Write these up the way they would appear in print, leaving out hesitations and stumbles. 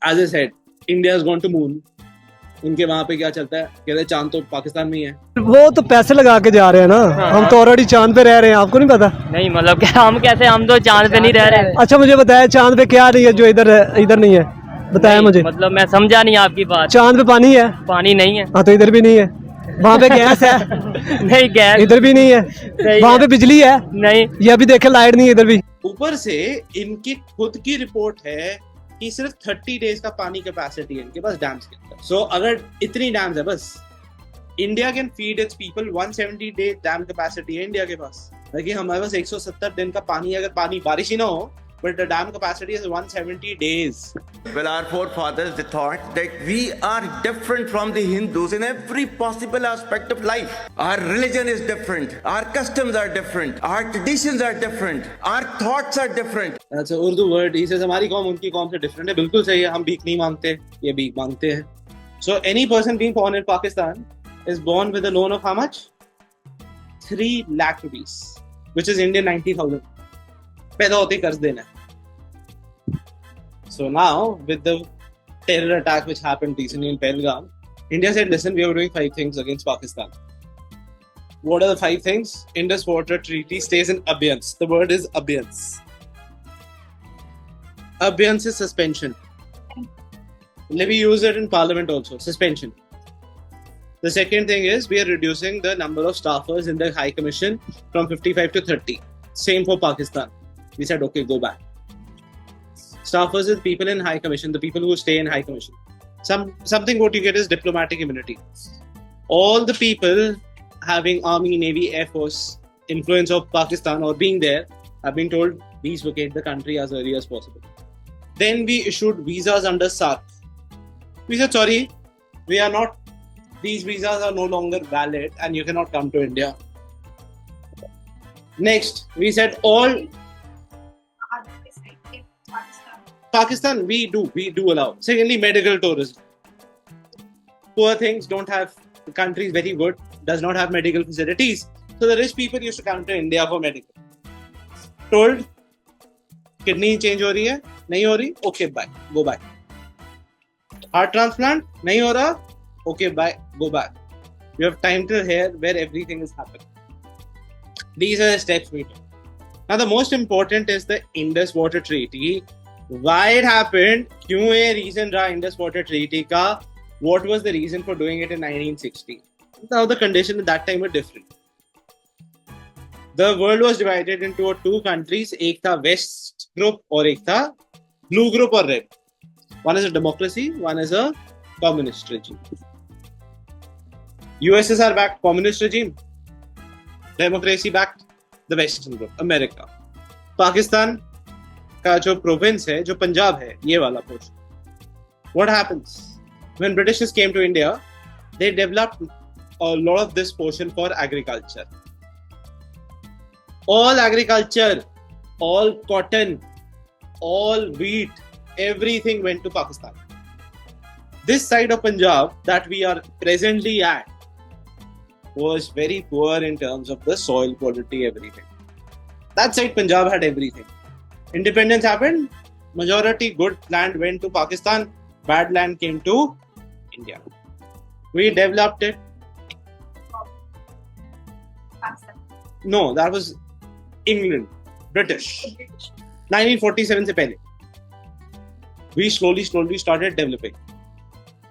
As I said, India has gone to moon. इनके वहां पे क्या चलता है, कहते हैं चांद तो पाकिस्तान में ही है. वो तो पैसे लगा के जा रहे हैं ना. हम तो ऑलरेडी चांद पे रह रहे हैं, आपको नहीं पता? नहीं मतलब क्या हम कैसे, हम तो चांद पे नहीं रह रहे. अच्छा मुझे बताया चांद पे क्या नहीं है जो इधर नहीं है, बताया मुझे. मतलब मैं समझा नहीं आपकी बात. चांद पे पानी है? पानी नहीं है. हाँ तो इधर भी नहीं है. वहाँ पे गैस है? नहीं गैस. इधर भी नहीं है. वहाँ पे बिजली है? नहीं. ये अभी देखे लाइट नहीं है इधर भी. ऊपर से इनकी खुद की रिपोर्ट है कि सिर्फ 30 डेज का पानी कैपेसिटी है इनके पास डैम्स के अंदर. सो अगर इतनी डैम्स है, बस India can feed it's people. 170 day dam capacity है इंडिया के पास. देखिए हमारे पास 170 दिन का पानी है, अगर पानी बारिश ही ना हो, but the dam capacity is 170 days. Well, our forefathers, they thought that we are different from the Hindus in every possible aspect of life. Our religion is different. Our customs are different. Our traditions are different. Our thoughts are different. That's an Urdu word. He says हमारी कौम उनकी कौम से different है. बिल्कुल सही है. हम भीख नहीं मांगते, ये भीख मांगते हैं. So any person being born in Pakistan is born with a loan of how much? 3 lakh rupees, which is Indian 90,000. पैदा होते ही कर्ज देना. So now, with the terror attack which happened recently in Pahalgam, India said, listen, we are doing 5 things against Pakistan. What are the 5 things? Indus Water Treaty stays in abeyance. The word is abeyance. Abeyance is suspension. We use it in Parliament also, suspension. The second thing is, we are reducing the number of staffers in the High Commission from 55 to 30. Same for Pakistan. We said, okay, go back. Staffers is people in High Commission, the people who stay in High Commission. Something what you get is diplomatic immunity. All the people having Army, Navy, Air Force influence of Pakistan or being there have been told, please vacate the country as early as possible. Then we issued visas under SARC. We said, sorry, we are not, these visas are no longer valid and you cannot come to India. Next, we said all Pakistan, we do allow. Secondly, medical tourism. Poor things don't have, the country is very good, does not have medical facilities. So the rich people used to come to India for medical. Told, kidney change हो रही है, नहीं हो रही, okay, bye, go back. Heart transplant, नहीं हो रहा, okay, bye, go back. You have time till here where everything is happening. These are the steps we took. Now the most important is the Indus Water Treaty. Why it happened, क्यों ये reason रहा Indus Water Treaty का, what was the reason for doing it in 1960? Now the conditions at that time were different. The world was divided into 2 countries, एक था West group और एक था Blue group और Red. One is a democracy, one is a communist regime. USSR backed communist regime, democracy backed the Western group, America. Pakistan का जो province है, जो पंजाब है, ये वाला portion. What happens? When Britishers came to India, they developed a lot of this portion for agriculture. All agriculture, all cotton, all wheat, everything went to Pakistan. This side of Punjab that we are presently at was very poor in terms of the soil quality, everything. That side Punjab had everything. Independence happened, majority good land went to Pakistan, bad land came to India. We developed it. Pakistan. No, that was England, British. 1947 se pehle. We slowly started developing.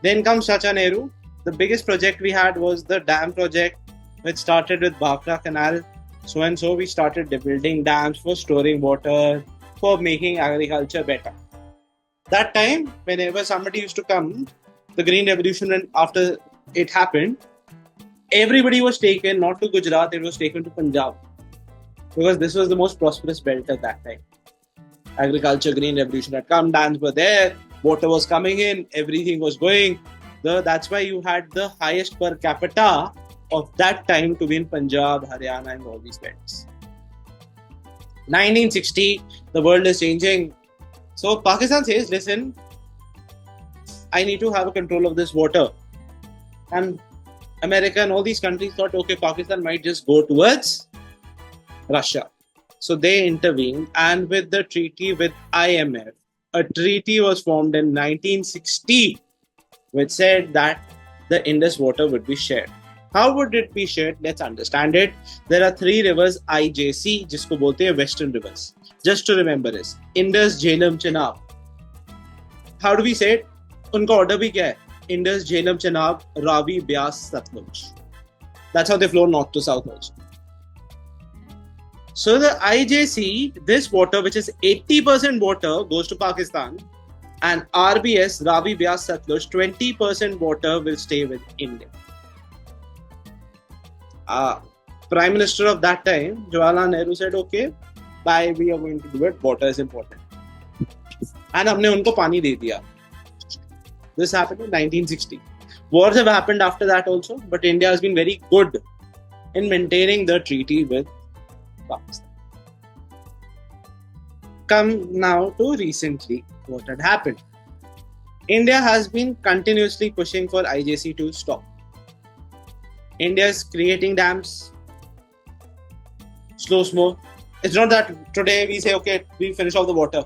Then comes Chacha Nehru. The biggest project we had was the dam project, which started with Bhakra Canal. So we started building dams for storing water, for making agriculture better. That time, whenever somebody used to come, the Green Revolution, and after it happened, everybody was taken not to Gujarat, it was taken to Punjab. Because this was the most prosperous belt at that time. Agriculture, Green Revolution had come, dams were there, water was coming in, everything was going. That's why you had the highest per capita of that time to be in Punjab, Haryana and all these belts. 1960, the world is changing. So Pakistan says, listen, I need to have a control of this water. And America and all these countries thought, okay, Pakistan might just go towards Russia. So they intervened, and with the treaty with IMF, a treaty was formed in 1960 which said that the Indus water would be shared. How would it be shared? Let's understand it. There are 3 rivers IJC जिसको बोलते हैं Western rivers. Just to remember this: Indus, Jhelum, Chenab. How do we say it? उनका order भी क्या है? Indus, Jhelum, Chenab, Ravi, Beas, Satluj. That's how they flow north to south also. So the IJC, this water, which is 80% water, goes to Pakistan, and RBS, Ravi, Beas, Satluj, 20% water will stay with India. Prime Minister of that time, Jawaharlal Nehru, said, "Okay, bye. We are going to do it. Water is important." And हमने उनको पानी दे दिया. This happened in 1960. Wars have happened after that also, but India has been very good in maintaining the treaty with Pakistan. Come now to recently what had happened. India has been continuously pushing for IJC to stop. India is creating dams, slow. It's not that today we say, okay, we finish off the water.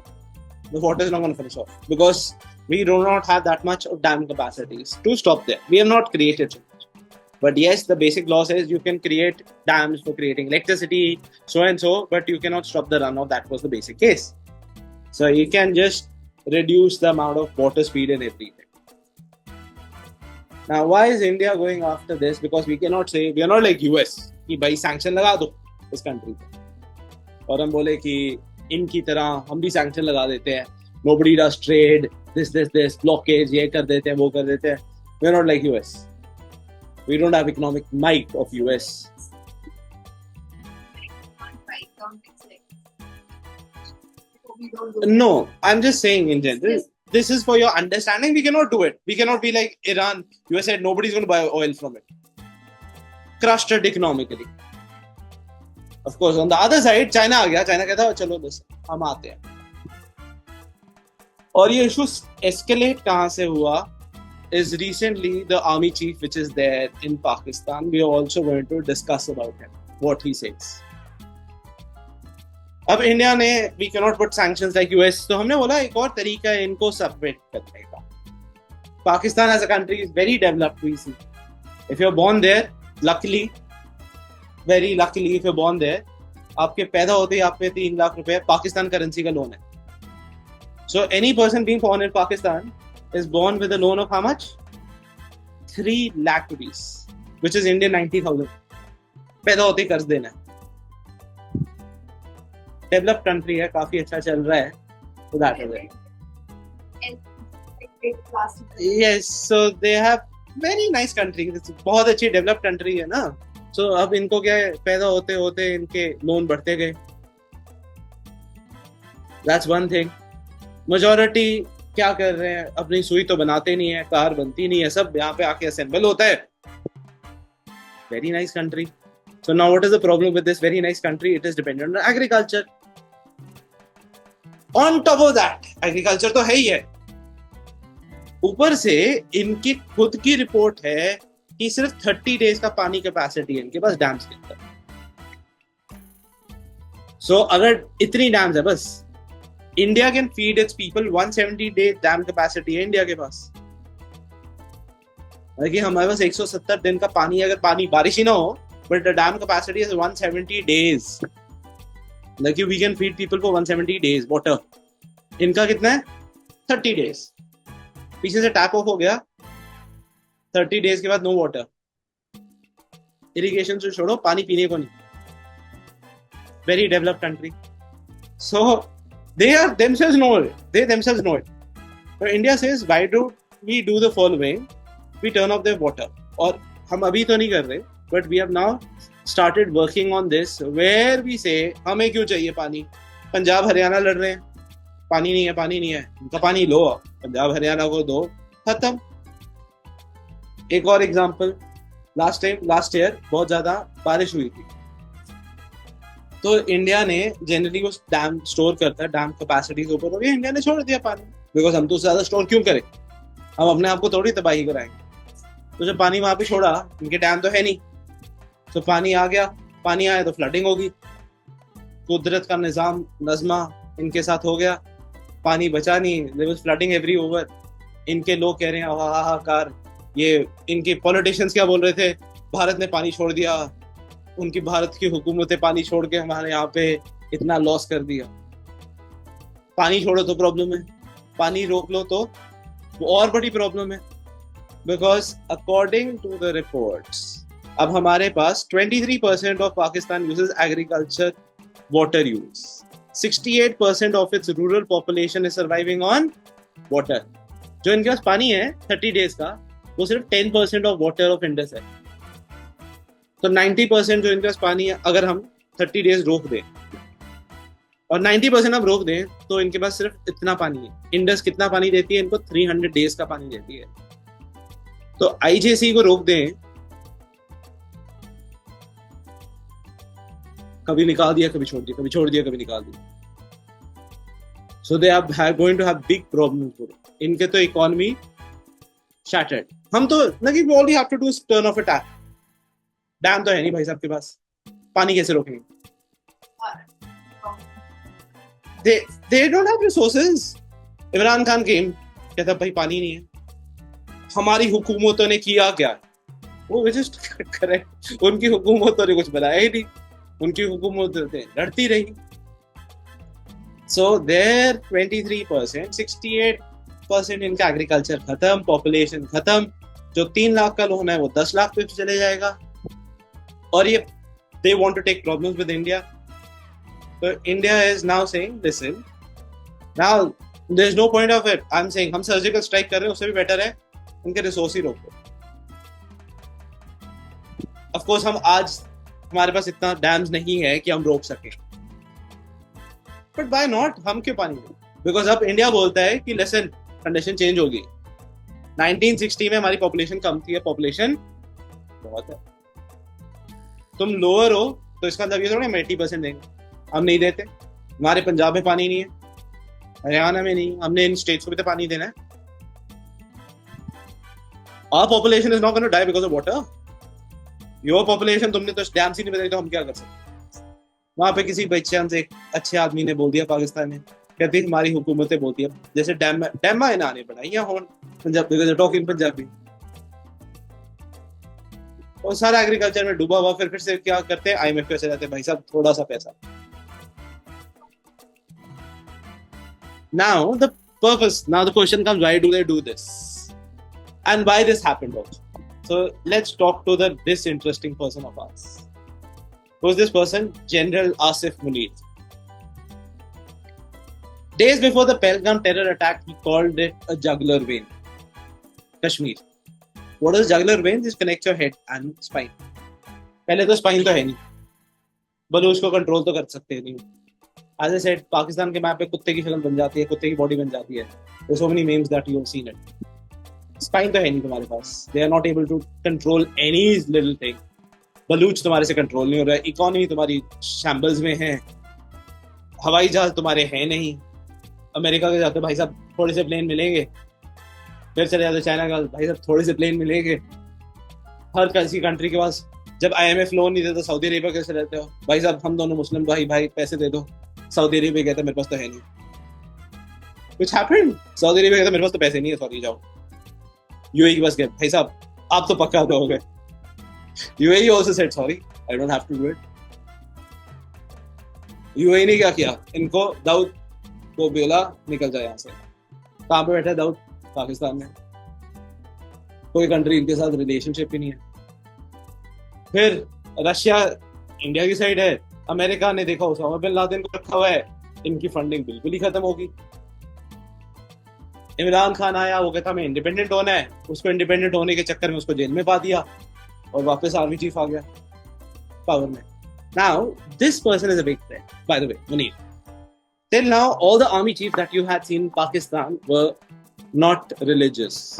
The water is not going to finish off because we do not have that much of dam capacities to stop there. We have not created it. But yes, the basic law says you can create dams for creating electricity, so and so, but you cannot stop the runoff. That was the basic case. So you can just reduce the amount of water speed and everything. Now, why is India going after this? Because we cannot say, we are not like US, कि भाई sanction लगा दो इस country पे. और हम बोले कि इनकी तरह हम भी sanction लगा देते हैं. Nobody does trade, this, blockage, ये कर देते हैं, वो कर देते हैं. We are not like US. We don't have economic might of US. No, I'm just saying in general. This is for your understanding. We cannot do it. We cannot be like Iran. US said nobody's going to buy oil from it. Crushed it economically. Of course, on the other side, China आ गया. China कहता है चलो बस हम आते हैं. और ये इशू escalate कहाँ से हुआ? Is recently the army chief which is there in Pakistan. We are also going to discuss about him, what he says. अब इंडिया ने we cannot put sanctions like US, तो हमने बोला एक और तरीका है इनको सबमिट करने का. Pakistan as a country is very developed, we see. If you're born there, very luckily if you're born there, आपके पैदा होते ही आप पे 3 लाख रुपए पाकिस्तान करेंसी का लोन है. So any person being born in Pakistan is born with a loan of how much? 3 lakh rupees, which is Indian 90,000. पैदा होते ही कर्ज देना है. डेवलप कंट्री है, काफी अच्छा चल रहा है. So that is it. Yes, so they have very nice country. बहुत अच्छी डेवलप कंट्री है ना. So अब इनको क्या है, पैदा होते होते इनके लोन बढ़ते गए. That's one thing. Majority क्या कर रहे हैं, अपनी सुई तो बनाते नहीं है, कार बनती नहीं है, सब यहाँ पे आके असेंबल होता है. Very nice country. So now what is the problem with this very nice country? It is dependent on agriculture. On top of that, agriculture तो है ही है. ऊपर से इनकी खुद की रिपोर्ट है कि सिर्फ 30 डेज का पानी कैपेसिटी है इनके पास डैम्स के अंदर. So अगर इतनी डैम्स है बस, India can feed its people 170 days dam capacity है इंडिया के पास. कि हमारे पास 170 दिन का पानी है, अगर पानी बारिश ही ना हो, but the dam capacity is 170 days. Like we can feed people for 170 days water. इनका कितना है? 30 days. पीछे से टैप ऑफ हो गया, 30 days के बाद नो वाटर. इरिगेशन से छोड़ो, पानी पीने को नहीं. Very developed country. So they themselves know it. So India says, why do we do the following? We turn off their water. और हम अभी तो नहीं कर रहे, but we have now started working on this, where we say, हमें क्यों चाहिए पानी? पंजाब हरियाणा लड़ रहे हैं, पानी नहीं है, उनका पानी लो, पंजाब हरियाणा को दो, खत्म. एक और एग्जांपल, लास्ट ईयर बहुत ज्यादा बारिश हुई थी, तो इंडिया ने जनरली वो डैम स्टोर करता है, डैम कैपेसिटी के ऊपर, और ये इंडिया ने छोड़ दिया पानी, बिकॉज हम तो ज्यादा स्टोर क्यों करें, हम अपने आप को थोड़ी तबाही कराएंगे. तो जब पानी वहां पे छोड़ा, इनके डैम तो है नहीं, तो पानी आ गया, पानी आया तो फ्लडिंग होगी, कुदरत का निजाम नज़मा इनके साथ हो गया, पानी बचा नहीं, there was flooding every over. इनके लोग कह रहे हैं हाहाकार, ये इनके पॉलिटिशियंस क्या बोल रहे थे, भारत ने पानी छोड़ दिया, उनकी भारत की हुकूमतें पानी छोड़ के हमारे यहाँ पे इतना लॉस कर दिया। पानी छोड़ो तो प्रॉब्लम है, पानी रोक लो तो वो और बड़ी प्रॉब्लम है। Because according to the reports, अब हमारे पास 23% of Pakistan uses agriculture water use, 68% of its rural population is surviving on water. जो इनके पास पानी है 30 डेज का, वो सिर्फ 10% ऑफ वाटर ऑफ इंडस है। तो 90% जो इनके पास पानी है, अगर हम 30 डेज रोक दें और 90% हम रोक दें, तो इनके पास सिर्फ इतना पानी है। इंडस कितना पानी देती है इनको? 300 डेज का पानी देती है। तो आईजेसी को रोक दें, कभी निकाल दिया, कभी छोड़ दिया, कभी छोड़ दिया, कभी निकाल दिया। So they are going to have big problems. इनके तो इकोनॉमी shattered। हम तो लगे all we have to do is turn off a tap। Dam तो है नहीं भाई साहब के पास, पानी कैसे रोकेंगे? They don't have resources। Imran Khan came, कहता भाई पानी नहीं है। हमारी हुकूमतों ने किया क्या? वो which is correct। उनकी हुकूमतों ने कुछ बनाया ही नहीं, उनकी हुकूमतें लड़ती रही। So there 23%, 68% इनका एग्रीकल्चर खत्म, पॉपुलेशन खत्म। जो 3 लाख का लोन है वो 10 लाख पे चले जाएगा। और ये they want to take problems with India। So India is now saying, listen, now there's no point of it। I'm saying हम सर्जिकल स्ट्राइक कर रहे हैं, उससे भी बेटर है उनके रिसोर्स ही रोको। ऑफ कोर्स हम आज हमारे पास इतना डैम्स नहीं है कि हम रोक सकें, बट व्हाई नॉट? हम क्यों पानी नहीं? बिकॉज अब इंडिया बोलता है कि लेसन कंडीशन चेंज होगी। 1960 में हमारी पॉपुलेशन कम थी, पॉपुलेशन बहुत है। तुम लोअर हो तो इसका मतलब ये थोड़ा 80% देंगे, हम नहीं देते। हमारे पंजाब में पानी नहीं है, हरियाणा में नहीं, हमने इन स्टेट्स को भी तो पानी देना है। Our population is not going to die because of water। Your population, तुमने तो डैम्स ही नहीं बनाई, तो हम क्या कर सकते? वहां पे किसी बच्चे से एक अच्छे आदमी ने बोल दिया पाकिस्तान में, कहती हमारी हुकूमतें बोलती है जैसे डैम आने बनाई होन पंजाब, टॉकिंग पंजाबी। और सारा एग्रीकल्चर में डूबा हुआ, फिर से क्या करते हैं? IMF पे चले जाते हैं, भाई साहब थोड़ा सा पैसा। Now the purpose, now the question comes, why do they do this? And why this happened also. So let's talk to this interesting person of ours. Who's this person? General Asif Munir. Days before the Pahalgam terror attack, he called it a jugular vein. Kashmir. What is jugular vein? This connects your head and spine. पहले तो spine तो है नहीं, बलूच को control तो कर सकते नहीं। As I said, पाकिस्तान के मैप पे कुत्ते की शक्ल बन जाती है, कुत्ते की बॉडी बन जाती है। There's so many memes that you have seen it. Spine तो है नहीं तुम्हारे पास, they are not able to control any little thing. Baloch तुम्हारे से कंट्रोल नहीं हो रहा है, इकोनॉमी तुम्हारी शैम्बल्स में है, हवाई जहाज तुम्हारे हैं नहीं। अमेरिका के जाते भाई साहब थोड़े से प्लेन मिलेंगे, फिर चले जाते चाइना का, भाई साहब थोड़े से प्लेन मिलेंगे। हर किसी कंट्री के पास, जब IMF लोन नहीं देता, सऊदी अरेबिया कैसे रहते हो भाई साहब, हम दोनों मुस्लिम भाई पैसे दे दो। सऊदी अरेबिया कहता मेरे पास तो है नहीं। कुछ हैपेंड, सऊदी अरेबिया कहता मेरे पास तो पैसे नहीं है, सॉरी जाओ। UAE के पास गए, भाई साहब आप तो पक्का हो गए। UAE also said sorry, I don't have to do it। UAE ने क्या किया? इनको दाऊद को बोला निकल जाए यहाँ से। कहाँ पे बैठा है दाऊद? पाकिस्तान में। कोई कंट्री इनके साथ रिलेशनशिप ही नहीं है। फिर रशिया इंडिया की साइड है, अमेरिका ने देखा उसामा बिन लादेन को रखा हुआ है, इनकी फंडिंग बिल्कुल ही खत्म होगी। इमरान खान आया, वो कहता हमें इंडिपेंडेंट होना है, उसको इंडिपेंडेंट होने के चक्कर में उसको जेल में पा दिया और वापस आर्मी चीफ आ गया पावर में। Now this person is a big threat, by the way, Munir. Till now all the army chiefs that you had seen in Pakistan were not religious.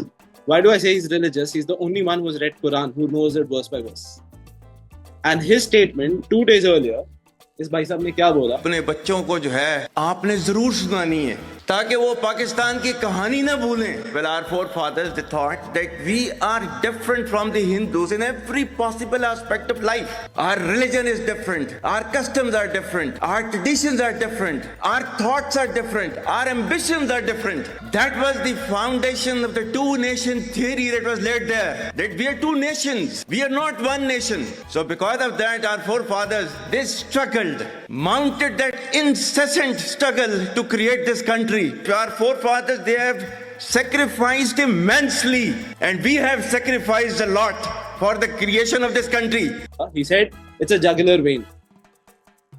Why do I say he's religious? He's the only one who's read Quran, who knows it verse by verse. And his statement 2 days earlier, इस भाई साहब ने क्या बोला? अपने बच्चों को जो है आपने जरूर सुनानी है। ताकि वो पाकिस्तान की कहानी ना भूलें. Well, our forefathers they thought that we are different from the Hindus in every possible aspect of life. Our religion is different, our customs are different, our traditions are different, our thoughts are different, our ambitions are different. That was the foundation of the two nation theory that was laid there, that we are two nations, we are not one nation. So because of that, our forefathers, they struggled, mounted that incessant struggle to create this country. Our forefathers, they have sacrificed immensely, and we have sacrificed a lot for the creation of this country. He said it's a jugular vein,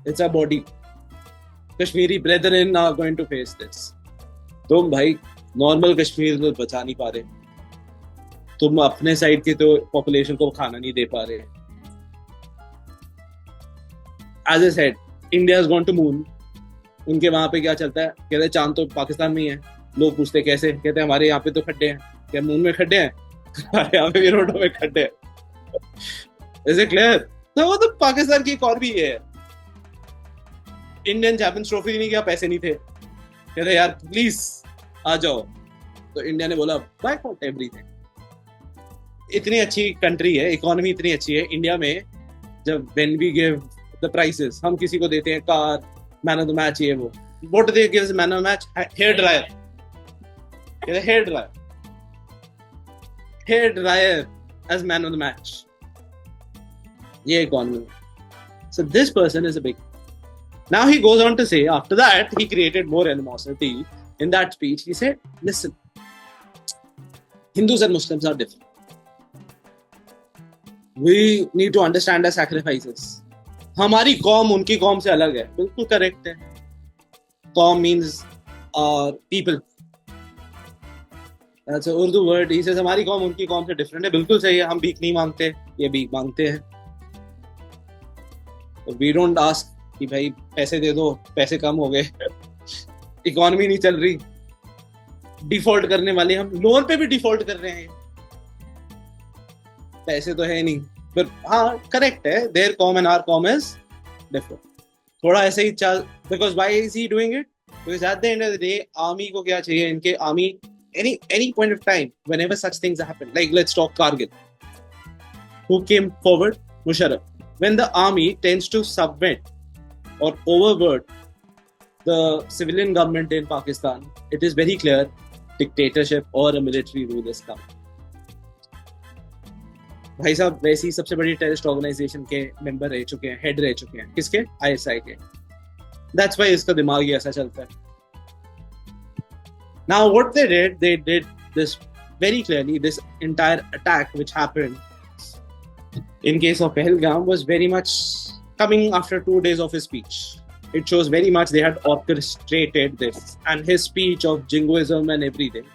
it's a body. Kashmiri brethren are going to face this. तुम भाई normal Kashmir तो बचा नहीं पा रहे, तुम अपने side की तो पॉपुलेशन को खाना नहीं दे पा रहे. As I said, India has gone to moon. उनके वहां पे क्या चलता है, कहते हैं चांद तो पाकिस्तान में ही है. लोग पूछते कैसे, कहते हैं हमारे यहाँ पे तो खड्डे हैं. क्या मून में खड्डे हैं? हमारे यहाँ पे भी रोडों में खड्डे हैं. Is it clear? तो वो तो पाकिस्तान की एक और भी है. इंडियन चैंपियंस ट्रॉफी नहीं किया, पैसे नहीं थे. कहते यार प्लीज आ जाओ. तो इंडिया ने बोला बायकॉट एवरीथिंग. इतनी अच्छी कंट्री है, इकोनॉमी इतनी अच्छी है इंडिया में. जब when we give the prizes, हम किसी को देते हैं car, man of the match, ये वो. What do they give as man of the match? Hair dryer. Hair dryer as man of the match. ये economy. So this person is a big. Now he goes on to say, after that he created more animosity. In that speech he said, listen, Hindus and Muslims are different. We need to understand their sacrifices. हमारी कौम उनकी कौम से अलग है. बिल्कुल correct है. कौम means people. That's an Urdu word. He says हमारी कौम उनकी कौम से डिफरेंट है. बिल्कुल सही है. हम भीख नहीं मांगते, ये भीख मांगते हैं. We don't ask कि भाई पैसे दे दो, पैसे कम हो गए, इकोनॉमी नहीं चल रही, डिफॉल्ट करने वाले. हम लोन पे भी डिफॉल्ट कर रहे हैं, पैसे तो है नहीं. पर हाँ करेक्ट है, देयर कॉम एंड आवर कॉम इज डिफरेंट. थोड़ा ऐसे ही चल. Because why is he doing it? Because at the end of the day army को क्या चाहिए? इनके army any point of time, whenever such things happen, like let's talk Kargil, who came forward? Musharraf. When the army tends to submit or overword the civilian government in Pakistan, it is very clear dictatorship or a military rule is coming. भाई साहब वैसी सबसे बड़ी terrorist organisation के member रह चुके हैं, head रह चुके हैं. किसके? ISI के. That's why इसका दिमाग ही ऐसा चलता है. Now what they did this very clearly. This entire attack which happened in case of Pahalgam was very much coming after 2 days of his speech. It shows very much they had orchestrated this, and his speech of jingoism and everything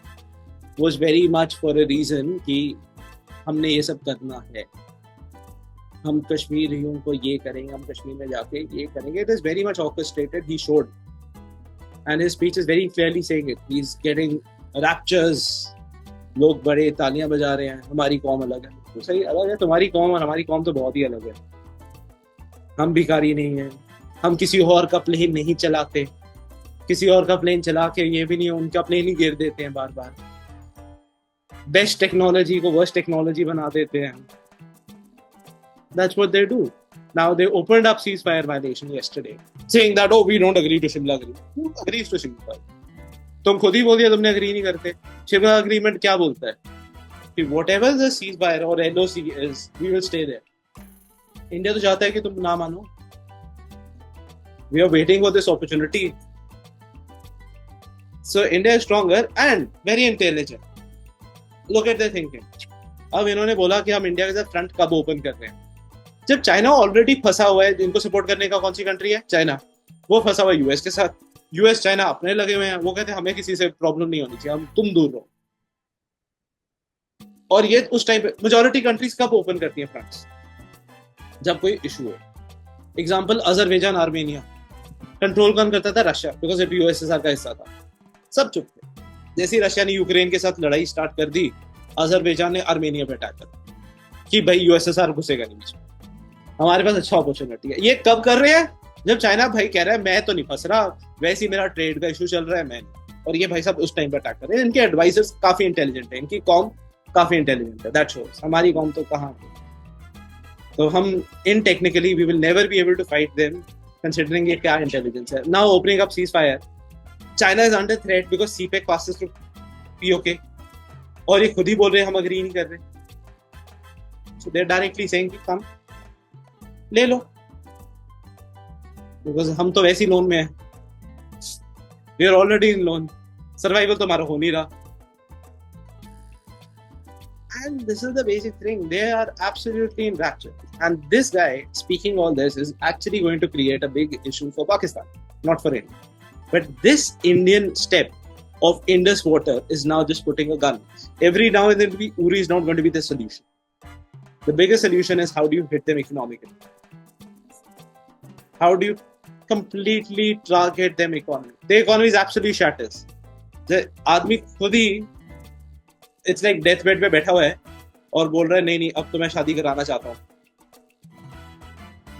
was very much for a reason कि हमने ये सब करना है, हम कश्मीरियों को ये करेंगे, हम कश्मीर में जाके ये करेंगे. It is very much orchestrated. He showed. And his speech is very clearly saying it. He's getting raptures. लोग बड़े तालियां बजा रहे हैं. हमारी कौम अलग है. तो सही अलग है. तुम्हारी कौम और हमारी कौम तो बहुत ही अलग है. हम भिखारी नहीं हैं. हम किसी और का प्लेन नहीं चलाते. किसी और का प्लेन चला के ये भी नहीं, उनका प्लेन ही गिर देते हैं बार बार. बेस्ट टेक्नोलॉजी को वर्स्ट टेक्नोलॉजी बना देते हैं. That's what they do. Now they opened up ceasefire violation yesterday, saying that oh we don't agree to Shimla agreement. Who agrees to Shimla? तुम खुद ही बोल दिया तुमने agree नहीं करते. Shimla agreement क्या बोलता है कि whatever the ceasefire or LOC is, we will stay there. India तो चाहता है कि तुम ना मानो. We are waiting for this opportunity. So India is stronger and very intelligent. Look at their thinking. अब इन्होंने बोला कि हम इंडिया के साथ फ्रंट कब ओपन कर रहे हैं, जब चाइना ऑलरेडी फंसा हुआ है. इनको सपोर्ट करने का कौन सी कंट्री है? चाइना. वो फंसा हुआ है यूएस के साथ. यूएस चाइना अपने लगे हुए हैं. वो कहते हैं हमें किसी से प्रॉब्लम नहीं होनी चाहिए, हम तुम दूर रहो. और ये उस टाइम पे मेजॉरिटी कंट्रीज कब ओपन करती हैं फ्रंट्स? जब कोई इशू हो. Example Azerbaijan, Armenia. कंट्रोल कौन करता था? रशिया, बिकॉज इट यूएसएसआर का हिस्सा था. सब चुप थे. जैसे ही रशिया ने यूक्रेन के साथ लड़ाई स्टार्ट कर दी, अजरबैजान ने आर्मेनिया पे अटैक कर दिया कि भाई यूएसएसआर घुसेगा नहीं बीच में, हमारे पास अच्छा अपॉर्चुनिटी है. ये कब कर रहे हैं? जब चाइना भाई कह रहा है मैं तो नहीं फंस रहा, वैसे ही मेरा ट्रेड का इशू चल रहा है, मैं नहीं. और ये भाई साहब उस टाइम पे अटैक कर रहे हैं। इनके एडवाइजर्स काफी इंटेलिजेंट है, इनकी कॉम काफी इंटेलिजेंट है, दैट शोज। हमारी कॉम तो कहाँ। तो हम इन technically we will never be able to fight them considering ये क्या इंटेलिजेंस है। Now opening up ceasefire, China is under threat because CPEC passes through PoK, और ये खुद ही बोल रहे हैं हम अग्री नहीं कर रहे। सो दे आर डायरेक्टली सेइंग कि कम ले लो, बिकॉज हम तो वैसे ही लोन में है, we are already in loan, survival तो हमारा हो नहीं रहा। And this is the basic thing. They are absolutely in rapture. And this guy speaking all this is actually going to create a big issue for Pakistan, not for India. But this Indian step of Indus water is now just putting a gun. Every now and then, Uri is not going to be the solution. The biggest solution is how do you hit them economically? How do you completely target them economy? The economy is absolutely shatters. The आदमी खुद ही it's like death bed पे बैठा हुआ है और बोल रहा है नहीं अब तो मैं शादी कराना चाहता हूँ।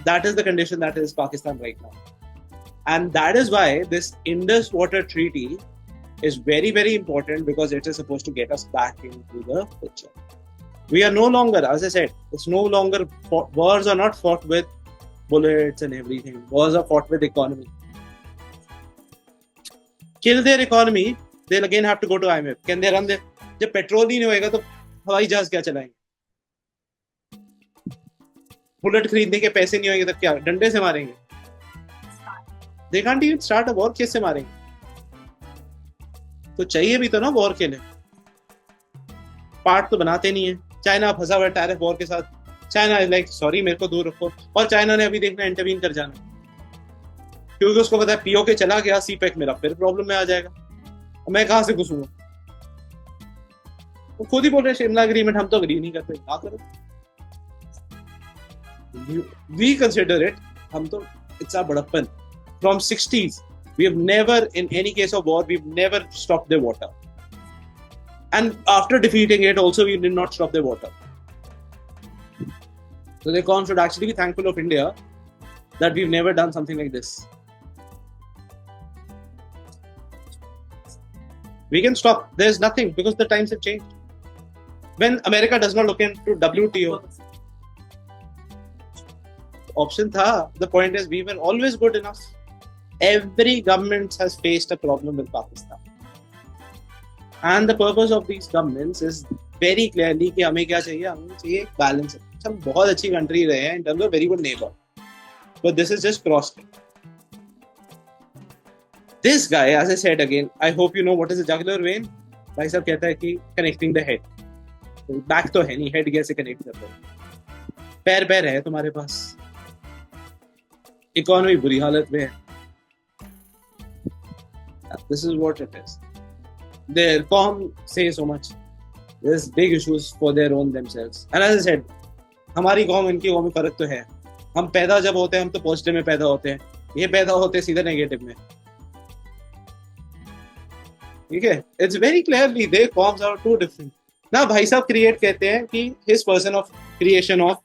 That is the condition that is Pakistan right now, and that is why this Indus water treaty is very, very important because it is supposed to get us back into the picture. We are no longer, as I said, it's no longer, wars are not fought with bullets and everything. Wars are fought with economy. Kill their economy, they'll again have to go to IMF. Can they run their, जब petrol ही नहीं होएगा तो हवाई जहाज क्या चलाएंगे? Bullet खरीदने के पैसे नहीं होंगे तो क्या डंडे से मारेंगे? They can't even start a war, कैसे मारेंगे? तो चाहिए भी तो ना वॉर के लिए, पार्ट तो बनाते नहीं है। चाइना फंसा हुआ टैरिफ वॉर के साथ, चाइना इज लाइक सॉरी मेरे को दूर रखो, और चाइना ने अभी देखना इंटरवीन कर जाना, क्योंकि उसको पता है पीओके चला गया सीपेक मेरा फिर प्रॉब्लम में आ जाएगा, मैं कहां से घुसूंगा। वो खुद ही बोल रहे शिमला एग्रीमेंट हम तो अग्री नहीं करते, क्या करो वी कंसिडर इट, हम तो इट्स अ बड़प्पन from 60s. We have never, in any case of war, we've never stopped their water. And after defeating it, also we did not stop their water. So the con should actually be thankful of India that we've never done something like this. We can stop. There's nothing because the times have changed. When America does not look into WTO, option tha. The point is we were always good enough. Every government has faced a problem with Pakistan, and the purpose of these governments is very clearly कि हमें क्या चाहिए, हमें चाहिए balance. हम बहुत अच्छी country रहे हैं in terms of very good neighbor, but this is just crossed. This guy, as I said again, I hope you know what is a jugular vein. भाई साहब कहता है कि connecting the head. Back तो है नहीं, head कैसे connect करते हो? पैर है तुम्हारे पास, इकोनॉमी बुरी हालत में है. This is what it is. Their com say so much. There's big issues for their own themselves. And as I said, हमारी कॉम इनकी कॉम में फर्क तो है. हम पैदा जब होते हैं हम तो पॉजिटिव में पैदा होते हैं, ये पैदा होते हैं सीधा नेगेटिव में. ठीक है? It's very clearly their comms are two different. ना भाई साहब क्रिएट कहते हैं कि his person of creation of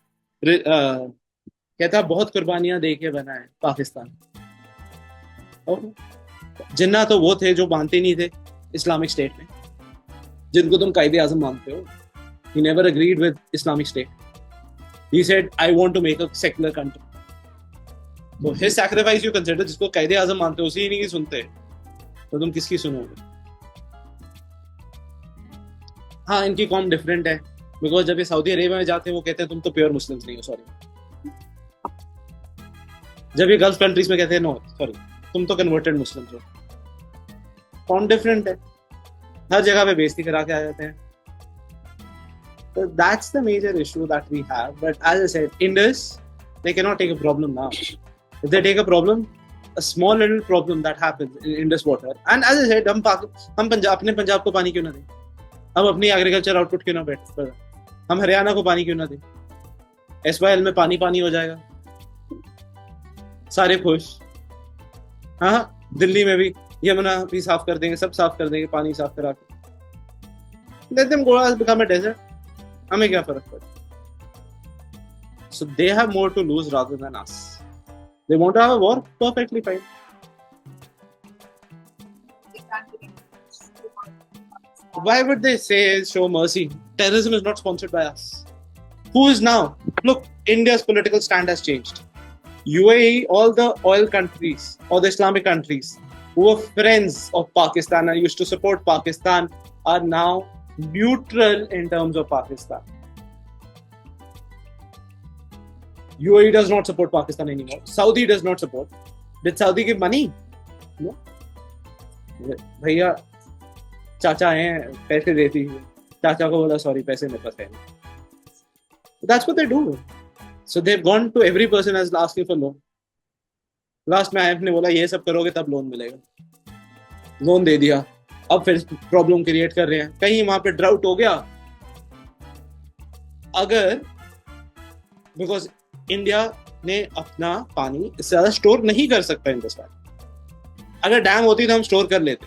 कहता है बहुत कुर्बानियां दे के बना है पाकिस्तान. Okay. जिन्ना तो वो थे जो मानते नहीं थे इस्लामिक स्टेट में, जिनको तुम कायदे आजम मानते हो. He never agreed with Islamic State. He said, I want to make a secular country. So his sacrifice you consider, जिसको कायदे आजम मानते हो उसी ही नहीं सुनते, तो तुम किसकी सुनोगे? हाँ, इनकी कॉम डिफरेंट है, बिकॉज जब ये सऊदी अरेबिया में जाते हैं वो कहते हैं तुम तो प्योर मुस्लिम्स नहीं हो, सॉरी. जब ये गल्फ कंट्रीज में कहते हैं नो सॉरी तुम तो कन्वर्टेड मुस्लिम्स हो. कौन डिफरेंट है, हर जगह पे बेइज्जती करा के आ जाते हैं. So that's the major issue that we have. But as I said, Indus, they cannot take a problem now. If they take a problem, a small little problem that happens in Indus water. And as I said, हम पंजाब अपने पंजाब को पानी क्यों ना दें? हम अपनी agriculture output क्यों ना बैठ? हम हरियाणा को पानी क्यों ना दें? SYL में पानी हो जाएगा, सारे खुश. हाँ, दिल्ली में भी यमुना भी साफ कर देंगे, सब साफ कर देंगे, पानी साफ करा के. Let them go and become a desert. हमें क्या फर्क पड़ता? So they have more to lose rather than us. They want to have a war, perfectly fine. why would they say show mercy? Terrorism is not sponsored by us. Who is now? Look, India's political stand has changed. UAE, all the oil countries or the Islamic countries who were friends of Pakistan and used to support Pakistan are now neutral in terms of Pakistan. UAE does not support Pakistan anymore. Saudi does not support. Did Saudi give money? No. भैया चाचा हैं, पैसे देती है, चाचा को बोला sorry पैसे मेरे पास है नहीं. That's what they do. So they've gone to every person as asking for loan. Last में IMF ने बोला ये सब करोगे तब लोन मिलेगा. लोन दे दिया. अब फिर प्रॉब्लम क्रिएट कर रहे हैं. कहीं वहां पे ड्राउट हो गया. अगर बिकॉज इंडिया ने अपना पानी इससे ज्यादा स्टोर नहीं कर सकता इन दिस वैली. अगर डैम होती तो हम स्टोर कर लेते,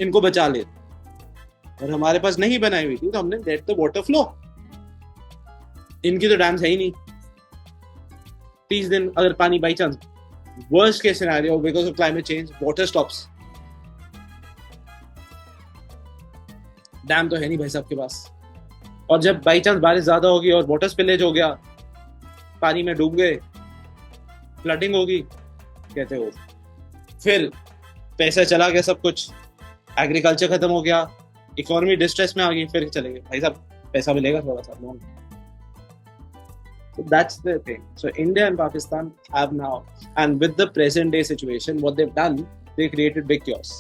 इनको बचा लेते. और हमारे पास नहीं बनाई हुई थी तो हमने लेट द वाटर फ्लो. इनकी तो डैम्स है ही नहीं. 30 दिन अगर पानी by chance worst case scenario because of climate change water stops. Dam तो है नहीं भाई साहब के पास. और जब बाई चांस बारिश ज्यादा होगी और वाटर स्पिलेज हो गया, पानी में डूब गए, फ्लडिंग होगी, कहते हो फिर पैसा चला गया, सब कुछ एग्रीकल्चर खत्म हो गया, इकोनॉमी डिस्ट्रेस में आ गई, फिर चले गए. भाई साहब पैसा मिलेगा थोड़ा सा loan. So that's the thing. So India and Pakistan have now, and with the present day situation, what they've done, they created big chaos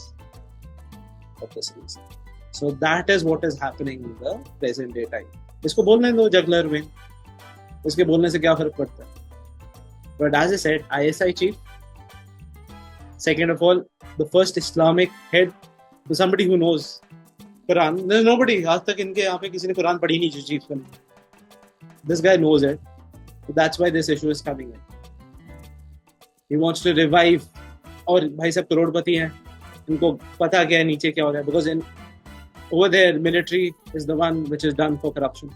of this reason. So that is what is happening in the present day time. इसको बोलने दो juggler में, इसके बोलने से क्या फर्क पड़ता है? But as I said, ISI chief, second of all, the first Islamic head, so somebody who knows Quran. There's nobody. आज तक इनके यहाँ पे किसी ने कुरान पढ़ी नहीं जो चीफ बने. This guy knows it. So that's why this issue is coming in. He wants to revive. और भाई सब करोड़पति हैं, इनको पता क्या है नीचे क्या हो रहा है. Because in over there, military is the one which is done for corruption.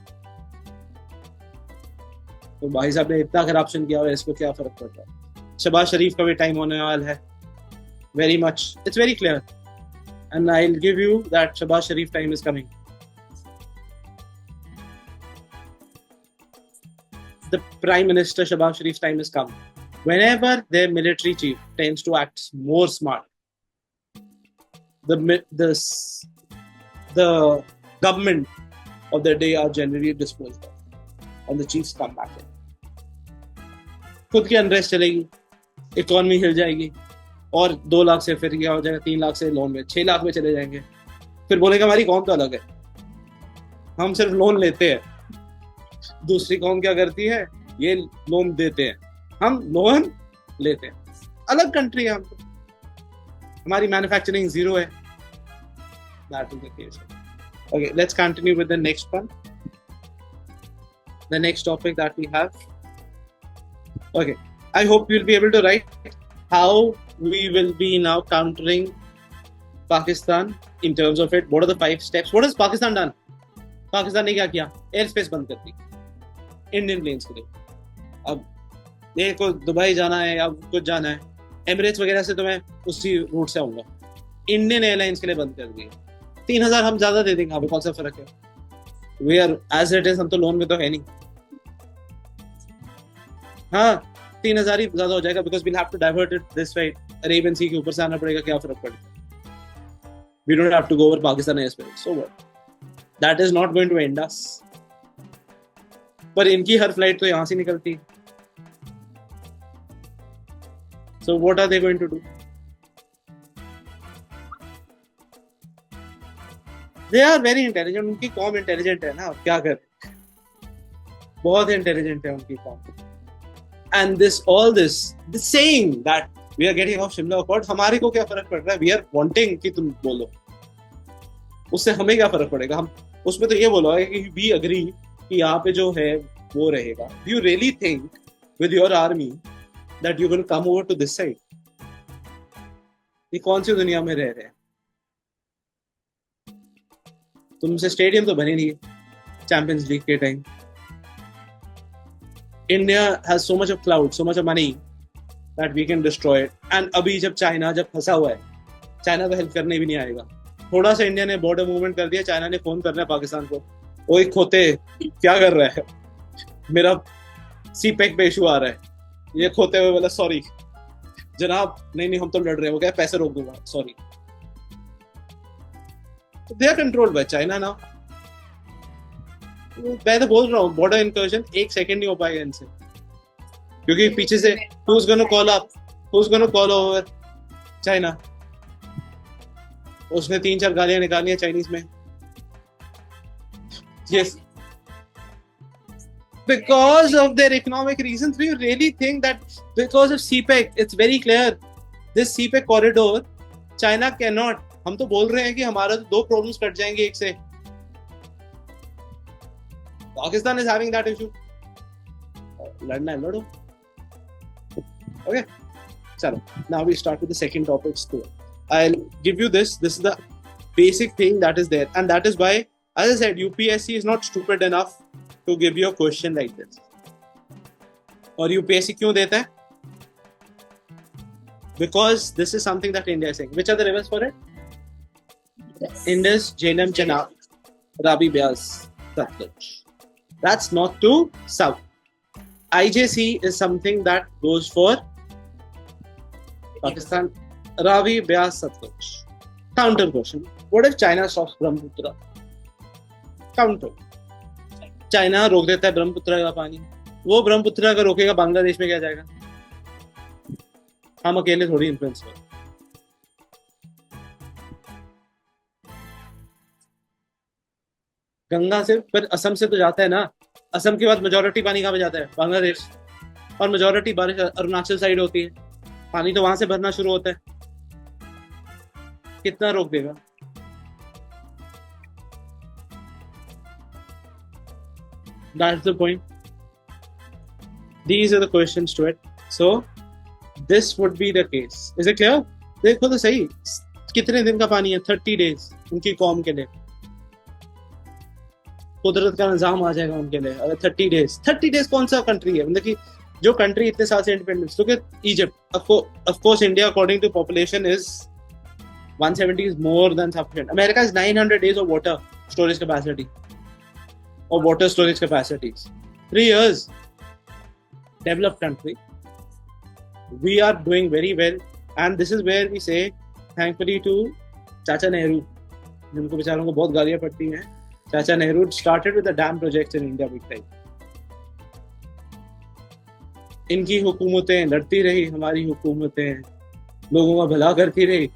तो भाई साहब ने इतना करप्शन किया और इसको क्या फर्क पड़ता है? शहबाज शरीफ का भी टाइम होने वाला है. Very much. It's very clear. And I'll give you that Shehbaz Sharif time is coming. The Prime Minister Shehbaz Sharif's time has come. Whenever their military chief tends to act more smart, the government of the day are generally disposed of, and the chiefs come back in. खुद की unrest चलेगी, economy हिल जाएगी, और 2 लाख से फिर क्या हो जाएगा, 3 लाख से लोन में 6 लाख में चले जाएंगे. फिर बोलेगा हमारी कौम तो अलग है, हम सिर्फ लोन लेते हैं. दूसरी कौम क्या करती है, ये लोन देते हैं, हम लोन लेते हैं. अलग कंट्री है हम तो, हमारी मैन्युफैक्चरिंग जीरो है. That is the case. Okay, let's continue with the next one. The next topic that we have. Okay, I hope you'll be able to write how we will be now countering Pakistan in terms of it. What are the 5 steps? What has Pakistan done? Pakistan ने क्या किया? Air space बंद कर दी Indian plains के लिए. अब देखो Dubai जाना है या कुछ जाना है, एमिरेट्स वगैरह से तो मैं उसी रूट से आऊंगा. इंडियन एयरलाइंस के लिए बंद कर दी. 3,000 हम ज्यादा दे देंगे, अभी कौन सा फर्क है? We are as it is, हम तो लोन में तो है नहीं. हाँ 3,000 ही ज्यादा हो जाएगा because we'll have to divert it this way. Arabian Sea के ऊपर से आना पड़ेगा, क्या फर्क पड़ेगा? We don't have to go over Pakistan airspace. So what, that is not going to end us. पर इनकी हर फ्लाइट तो यहां से निकलती है. So what are they going to do? They are very intelligent. उनकी कॉम इंटेलिजेंट है ना, क्या कर, बहुत इंटेलिजेंट है उनकी कॉम. And this all this saying that we are getting off Shimla accord, हमारे को क्या फर्क पड़ रहा है? वी आर वांटिंग कि तुम बोलो, उससे हमें क्या फर्क पड़ेगा? हम उसमें तो ये बोलो है कि वी अग्री कि यहाँ पे जो है वो रहेगा. Do you really think with your army that you will come over to this side? ये कौन सी दुनिया में रह रहे हैं? तुमसे स्टेडियम तो बने नहीं चैंपियंस लीग के time. India has so much of clout, so much of money that we can destroy it. And अभी जब चाइना जब फंसा हुआ है, चाइना तो हेल्प करने भी नहीं आएगा. थोड़ा सा इंडिया ने बॉर्डर मूवमेंट कर दिया, चाइना ने फोन करना है पाकिस्तान को, ओए खोते क्या कर रहा है, मेरा सी पैक पे इशू आ रहा है। ये खोते हुए बोला सॉरी जनाब, नहीं हम तो लड़ रहे हैं, वो क्या पैसे रोक दूंगा, sorry. They are controlled by China now. मैं तो बोल रहा हूँ बॉर्डर इंकर्जन 1 सेकंड नहीं हो पाएगा इनसे, क्योंकि पीछे से who's gonna call up, who's gonna call over China. उसने 3-4 गालियां निकाली हैं चाइनीज में। Yes, because of their economic reasons. Do you really think that because of CPEC, it's very clear, this CPEC corridor, China cannot, हम तो बोल रहे हैं कि हमारा तो 2 प्रॉब्लम्स कट जाएंगे एक से। Pakistan is having that issue. लड़ना है लड़ो। Okay, चलो, now we start with the second topic too. I'll give you this is the basic thing that is there, and that is why, as I said, UPSC is not stupid enough to give you a question like this. और UPSC क्यों देता है? Because this is something that India is saying. Which are the rivers for it? Indus, Jhelum, Chenab, Ravi, Beas, Satluj. That's not to south. IJC is something that goes for Pakistan. Ravi, Beas, Satluj. Counter question. What if China stops Brahmaputra? Counter. China रोक देता है ब्रह्मपुत्र का पानी, वो ब्रह्मपुत्र अगर रोकेगा बांग्लादेश में क्या जाएगा? हम अकेले थोड़ी इन्फ्लुएंस कर। गंगा से पर असम से तो जाता है ना, असम के बाद मेजॉरिटी पानी कहाँ पे जाता है? बांग्लादेश। और मेजॉरिटी बारिश अरुणाचल साइड होती है, पानी तो वहां से भरना शुरू होता है। कितना रोक देगा? That's the point. These are the questions to it. So this would be the case. Is it clear? देखो तो सही, कितने दिन का पानी है? 30 days उनकी कौम के लिए। कुदरत का निजाम आ जाएगा उनके लिए अगर 30 days कौन सा कंट्री है? मतलब कि जो कंट्री इतने साल से इंडिपेंडेंस, तो कि Egypt, of course India according to population is 170 is more than sufficient. America is 900 days of water storage capacity. Or water storage capacities. 3 years. Developed country. We are doing very well, and this is where we say thankfully to Chacha Nehru, जिनको बेचारों को बहुत गालियां पड़ती हैं। Chacha Nehru started with the dam projects in India big time. इनकी हुकूमतें लड़ती रही, हमारी हुकूमतें लोगों का भला करती रही।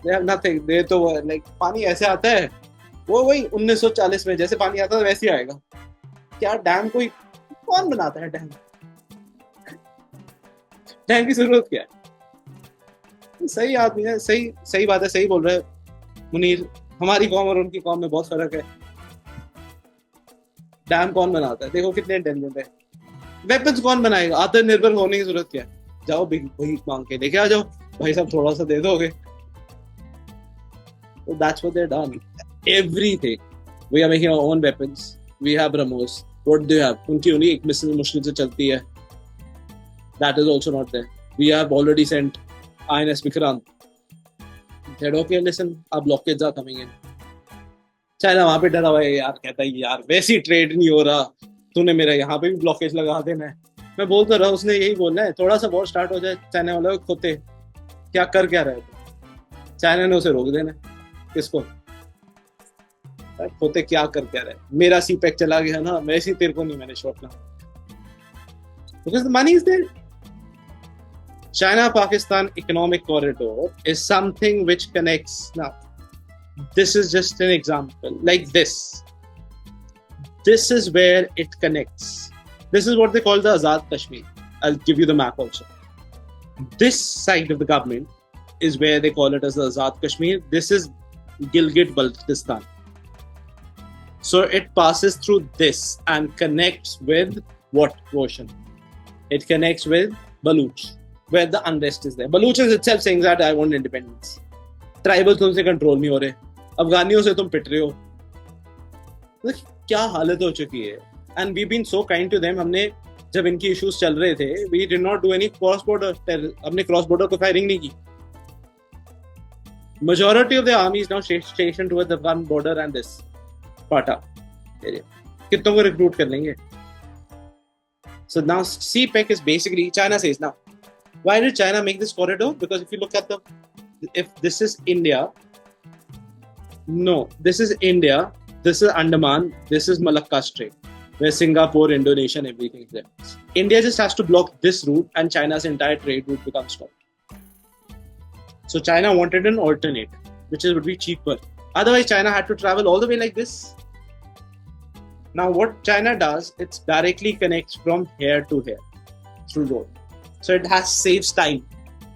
They have nothing. They तो like पानी ऐसे आता है, वो वही 1940 में जैसे पानी आता था वैसे ही आएगा। क्या डैम कौन बनाता है? डैम की जरूरत क्या है? सही आदमी है, सही बात है, सही बोल रहे हैं मुनीर। हमारी कौम और उनकी कौम में बहुत फर्क है। डैम कौन बनाता है? देखो कितने इंटेलिजेंट है। वेपन्स कौन बनाएगा? आत्मनिर्भर होने की जरूरत क्या है? जाओ भीख मांग के लेके आ जाओ, भाई साहब थोड़ा सा दे दोगे। So that's what they're done. Everything. We are making our own weapons. We have BrahMos. What do you have? उनकी उन्हीं एक मिसाइल मुश्किल से चलती है. That is also not there. We have already sent INS Vikrant. Said okay, listen, our blockades are coming in. China वहां पे डरा हुआ है यार, कहता है यार वैसे ही ट्रेड नहीं हो रहा, तूने मेरा यहाँ पे भी ब्लॉकेज लगा देना है। मैं बोलता रहा, उसने यही बोलना है, थोड़ा सा वॉर स्टार्ट हो जाए, चाइना वाले खोते क्या कर क्या रहे थे? चाइना ने उसे रोक देना। किसको? खोते क्या कर क्या रहे? मेरा सी पैक चला गया ना, वैसे तेरे को नहीं मैंने छोड़ना। Because the money is there. China-Pakistan economic corridor is something which connects. Now, this is just an example. Like this. This is where it connects. This is what they call the Azad Kashmir. I'll give you the map also. This side of the government is where they call it as the Azad Kashmir. This is Gilgit-Baltistan. So it passes through this and connects with what ocean? It connects with Baluch, where the unrest is there. Baluch is itself saying that I want independence. Tribals तुमसे control नहीं हो रहे, अफगानियों से तुम पिट रहे हो। क्या हालत हो चुकी है? And we've been so kind to them. हमने जब इनकी issues चल रहे थे, we did not do any cross border. हमने cross border को firing नहीं की। Majority of the army is now stationed towards the Afghan border and this Pata area. कितनों को recruit कर लेंगे? So now CPEC is basically, China says now, why did China make this corridor? Because if you look at if this is India, no, this is India, this is Andaman, this is Malacca Strait, where Singapore, Indonesia and everything is there. India just has to block this route and China's entire trade route becomes stopped. So China wanted an alternate, which would be cheaper. Otherwise, China had to travel all the way like this. Now, what China does, it directly connects from here to here through road. So it saves time,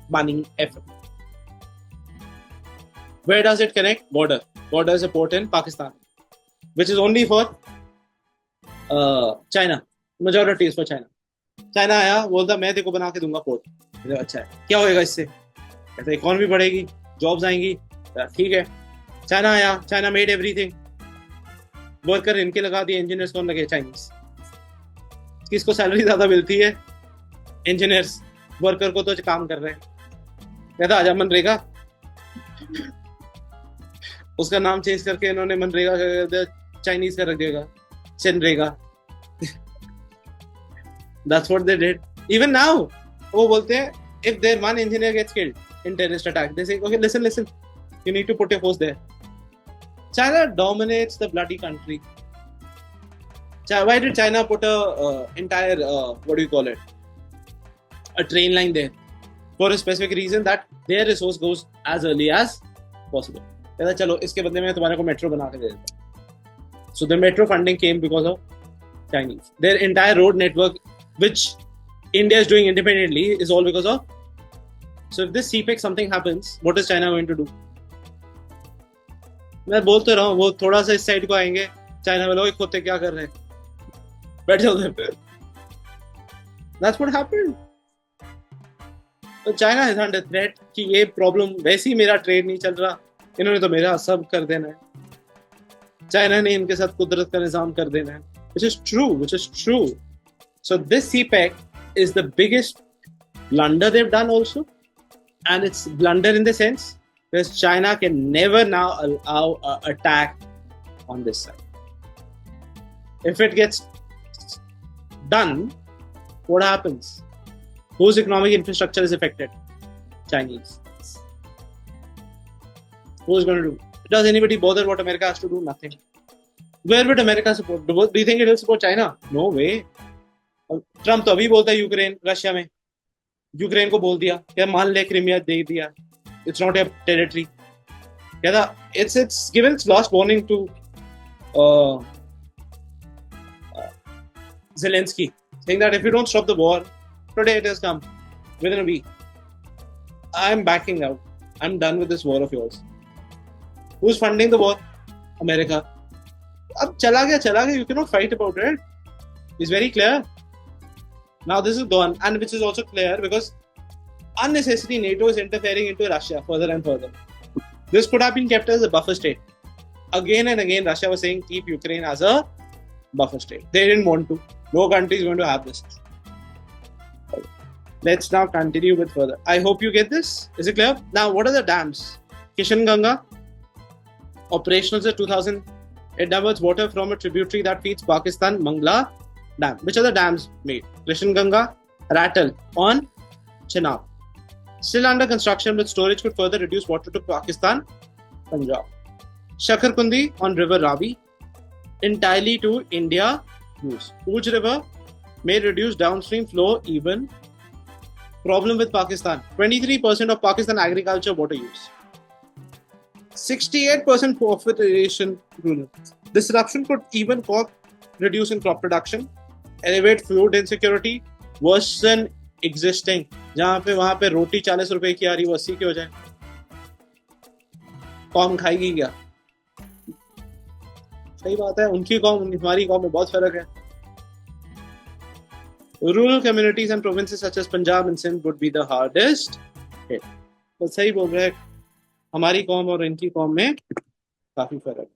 money, effort. Where does it connect? Border. Border is a port in Pakistan, which is only for China. Majority is for China. China आया बोलता मैं तेरे को बना के दूंगा port. अच्छा है, क्या होएगा इससे? कहते इकोनॉमी बढ़ेगी, जॉब्स आएंगी. ठीक है. चाइना आया, चाइना मेड एवरीथिंग. वर्कर इनके लगा दिए, इंजीनियर्स कौन लगे? चाइनीज. किसको सैलरी ज्यादा मिलती है? इंजीनियर्स. वर्कर को तो काम कर रहे हैं. कहता आजा मनरेगा. उसका नाम चेंज करके इन्होंने मनरेगा चाइनीज का रख देगा, चनरेगा. That's what they did. Even now, वो बोलते हैं if their one engineer gets killed in terrorist attack, they say, okay, listen, you need to put your force there. China dominates the bloody country. Why did China put a entire a train line there? For a specific reason that their resource goes as early as possible. कहता चलो इसके बदले में तुम्हारे को metro बना के दे देता. So the metro funding came because of Chinese. Their entire road network, which India is doing independently, is all because of. So if this CPEC something happens, what is China going to do? मैं बोलते रहा हूँ, वो थोड़ा सा इस side को आएंगे, चाइना वालों के खोते क्या कर रहे हैं, बैठ जाओ उधर पे. That's what happened. तो China is under threat कि ये प्रॉब्लम, वैसे ही मेरा ट्रेड नहीं चल रहा, इन्होंने तो मेरा सब कर देना है. चाइना ने इनके साथ कुदरत का निजाम कर देना है. Which is true. So this CPEC is the biggest blunder they've done also. And it's blunder in the sense because China can never now allow an attack on this side. If it gets done, what happens? Whose economic infrastructure is affected? Chinese. Who's going to do? Does anybody bother what America has to do? Nothing. Where would America support? Do you think it will support China? No way. Trump तो अभी बोलता है Ukraine, Russia में Ukraine को बोल दिया क्या मान ले क्रीमिया दे दिया, इट्स नॉट ए टेरिटरी. कहता it's given its last warning to Zelensky, saying that if you don't stop the war, today it has come within a week. I'm backing out. I'm done with this war of yours. Who's funding the war? America. अब चला गया. You cannot fight about it. It's very clear. Now this is gone, and which is also clear because unnecessarily NATO is interfering into Russia further and further. This could have been kept as a buffer state. Again and again, Russia was saying keep Ukraine as a buffer state. They didn't want to. No country is going to have this. Let's now continue with further. I hope you get this. Is it clear? Now, what are the dams? Kishan Ganga, operational since 2000. It diverts water from a tributary that feeds Pakistan, Mangla Dam. Which are the dams made? Kishan Ganga, Ratal on Chenab. Still under construction, but storage could further reduce water to Pakistan, Punjab. Shakarkundi on River Ravi, entirely to India use. Uj River may reduce downstream flow even. Problem with Pakistan. 23% of Pakistan agriculture water use. 68% profit irrigation rural. Disruption could even cause reduce in crop production, elevate food insecurity, worsen existing. जहाँ पे वहाँ पे रोटी 40 रुपए की आ रही वो 80 की हो जाए, कौम खाएगी क्या? सही बात है, उनकी कौम हमारी कौम में बहुत फर्क है. Rural communities and provinces such as Punjab and Sindh would be the hardest hit. तो सही बोल रहे हैं, हमारी कौम और इनकी कौम में काफी फर्क है.